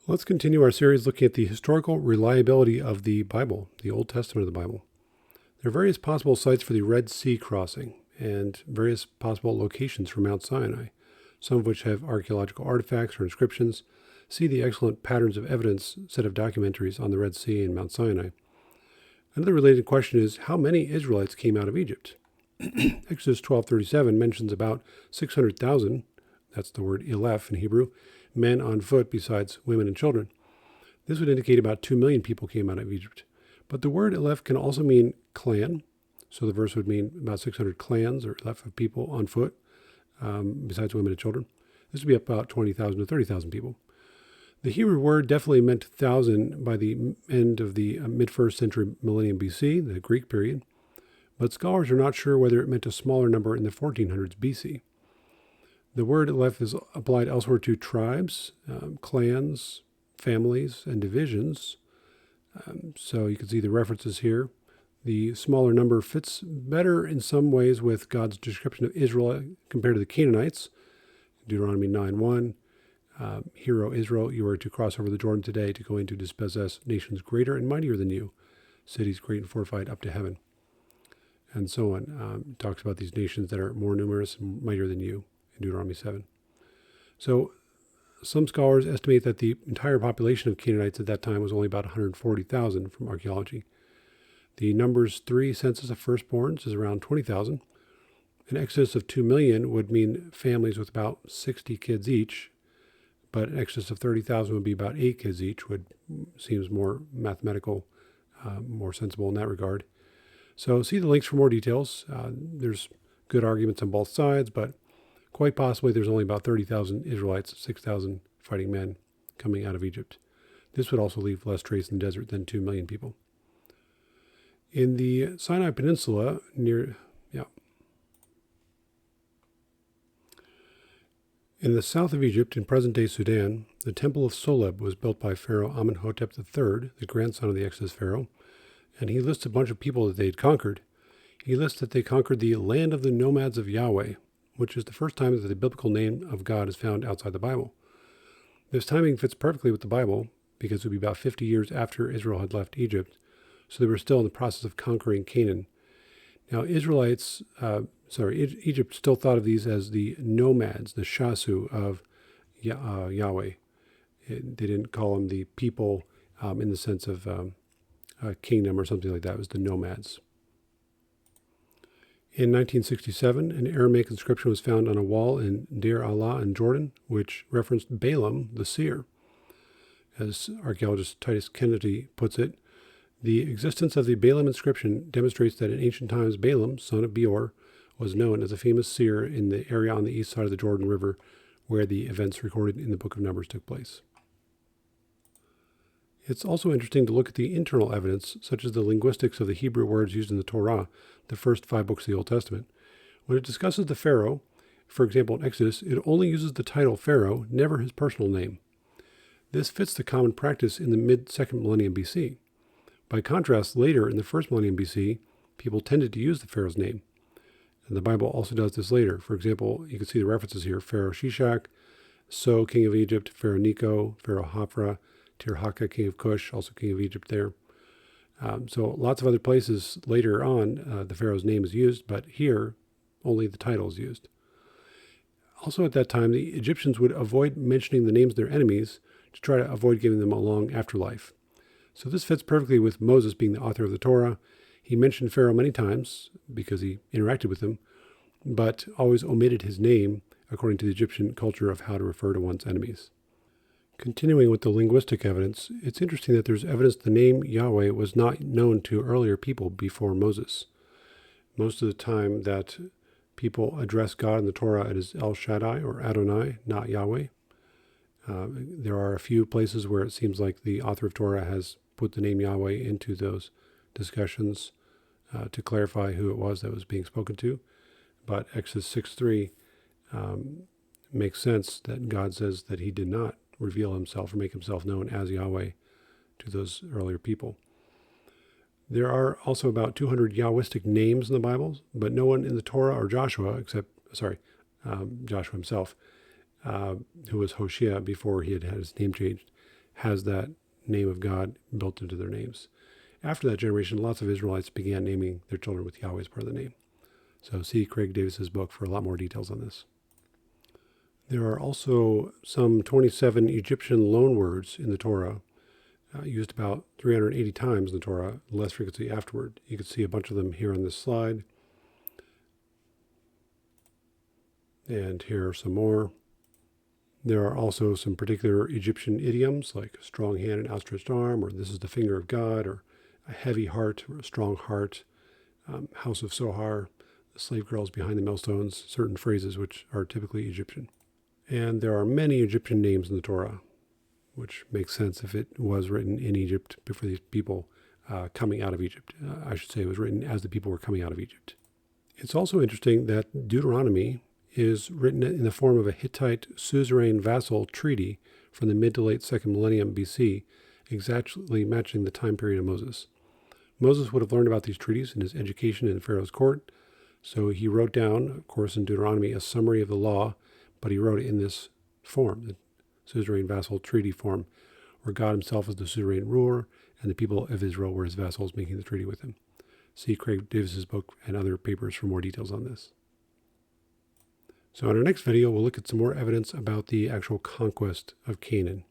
Let's continue our series looking at the historical reliability of the Bible, the Old Testament of the Bible. There are various possible sites for the Red Sea crossing and various possible locations for Mount Sinai, some of which have archaeological artifacts or inscriptions. See the excellent Patterns of Evidence set of documentaries on the Red Sea and Mount Sinai. Another related question is, how many Israelites came out of Egypt? Exodus 12:37 mentions about 600,000, that's the word Elef in Hebrew, men on foot besides women and children. This would indicate about 2 million people came out of Egypt. But the word Elef can also mean clan, so the verse would mean about 600 clans or Elef of people on foot, besides women and children. This would be about 20,000 to 30,000 people. The Hebrew word definitely meant 1,000 by the end of the mid-1st century millennium BC, the Greek period, but scholars are not sure whether it meant a smaller number in the 1400s BC. The word Aleph is applied elsewhere to tribes, clans, families, and divisions. So you can see the references here. The smaller number fits better in some ways with God's description of Israel compared to the Canaanites. Deuteronomy 9:1. Hear, O Israel, you are to cross over the Jordan today to go in to dispossess nations greater and mightier than you, cities great and fortified up to heaven, and so on. It talks about these nations that are more numerous and mightier than you in Deuteronomy 7. So some scholars estimate that the entire population of Canaanites at that time was only about 140,000 from archaeology. The Numbers 3 census of firstborns is around 20,000. An exodus of 2 million would mean families with about 60 kids each, but an exodus of 30,000 would be about 8 kids each, which seems more mathematical, more sensible in that regard. So see the links for more details. There's good arguments on both sides, but quite possibly there's only about 30,000 Israelites, 6,000 fighting men coming out of Egypt. This would also leave less trace in the desert than 2 million people. In the Sinai Peninsula, in the south of Egypt, in present-day Sudan, the Temple of Soleb was built by Pharaoh Amenhotep III, the grandson of the Exodus Pharaoh, and he lists a bunch of people that they had conquered. He lists that they conquered the land of the nomads of Yahweh, which is the first time that the biblical name of God is found outside the Bible. This timing fits perfectly with the Bible because it would be about 50 years after Israel had left Egypt, so they were still in the process of conquering Canaan. Now, Egypt still thought of these as the nomads, the shasu of Yahweh. They didn't call them the people in the sense of a kingdom or something like that. It was the nomads. In 1967, an Aramaic inscription was found on a wall in Deir Allah in Jordan, which referenced Balaam, the seer. As archaeologist Titus Kennedy puts it, the existence of the Balaam inscription demonstrates that in ancient times Balaam, son of Beor, was known as a famous seer in the area on the east side of the Jordan River where the events recorded in the book of Numbers took place. It's also interesting to look at the internal evidence, such as the linguistics of the Hebrew words used in the Torah, the first 5 books of the Old Testament. When it discusses the Pharaoh, for example in Exodus, it only uses the title Pharaoh, never his personal name. This fits the common practice in the mid-2nd millennium BC. By contrast, later in the 1st millennium BC, people tended to use the Pharaoh's name. And the Bible also does this later. For example, you can see the references here, Pharaoh Shishak, So, king of Egypt, Pharaoh Necho, Pharaoh Hophra, Tirhaka, king of Cush, also king of Egypt there. So lots of other places later on, the Pharaoh's name is used, but here only the title is used. Also at that time, the Egyptians would avoid mentioning the names of their enemies to try to avoid giving them a long afterlife. So this fits perfectly with Moses being the author of the Torah. He mentioned Pharaoh many times because he interacted with him, but always omitted his name according to the Egyptian culture of how to refer to one's enemies. Continuing with the linguistic evidence, it's interesting that there's evidence the name Yahweh was not known to earlier people before Moses. Most of the time that people address God in the Torah, it is El Shaddai or Adonai, not Yahweh. There are a few places where it seems like the author of Torah has put the name Yahweh into those discussions to clarify who it was that was being spoken to. But Exodus 6:3 makes sense that God says that he did not reveal himself or make himself known as Yahweh to those earlier people. There are also about 200 Yahwistic names in the Bible, but no one in the Torah or Joshua, Joshua himself, who was Hoshea before he had his name changed, has that name of God built into their names. After that generation, lots of Israelites began naming their children with Yahweh as part of the name. So see Craig Davis's book for a lot more details on this. There are also some 27 Egyptian loanwords in the Torah, used about 380 times in the Torah, less frequency afterward. You can see a bunch of them here on this slide. And here are some more. There are also some particular Egyptian idioms like strong hand and outstretched arm, or this is the finger of God, or a heavy heart, or a strong heart, house of Sohar, the slave girls behind the millstones, certain phrases which are typically Egyptian. And there are many Egyptian names in the Torah, which makes sense if it was written in Egypt before these people coming out of Egypt. I should say it was written as the people were coming out of Egypt. It's also interesting that Deuteronomy is written in the form of a Hittite suzerain vassal treaty from the mid to late 2nd millennium BC, exactly matching the time period of Moses. Moses would have learned about these treaties in his education in Pharaoh's court, so he wrote down, of course, in Deuteronomy, a summary of the law, but he wrote it in this form, the suzerain vassal treaty form, where God himself is the suzerain ruler, and the people of Israel were his vassals making the treaty with him. See Craig Davis's book and other papers for more details on this. So in our next video, we'll look at some more evidence about the actual conquest of Canaan.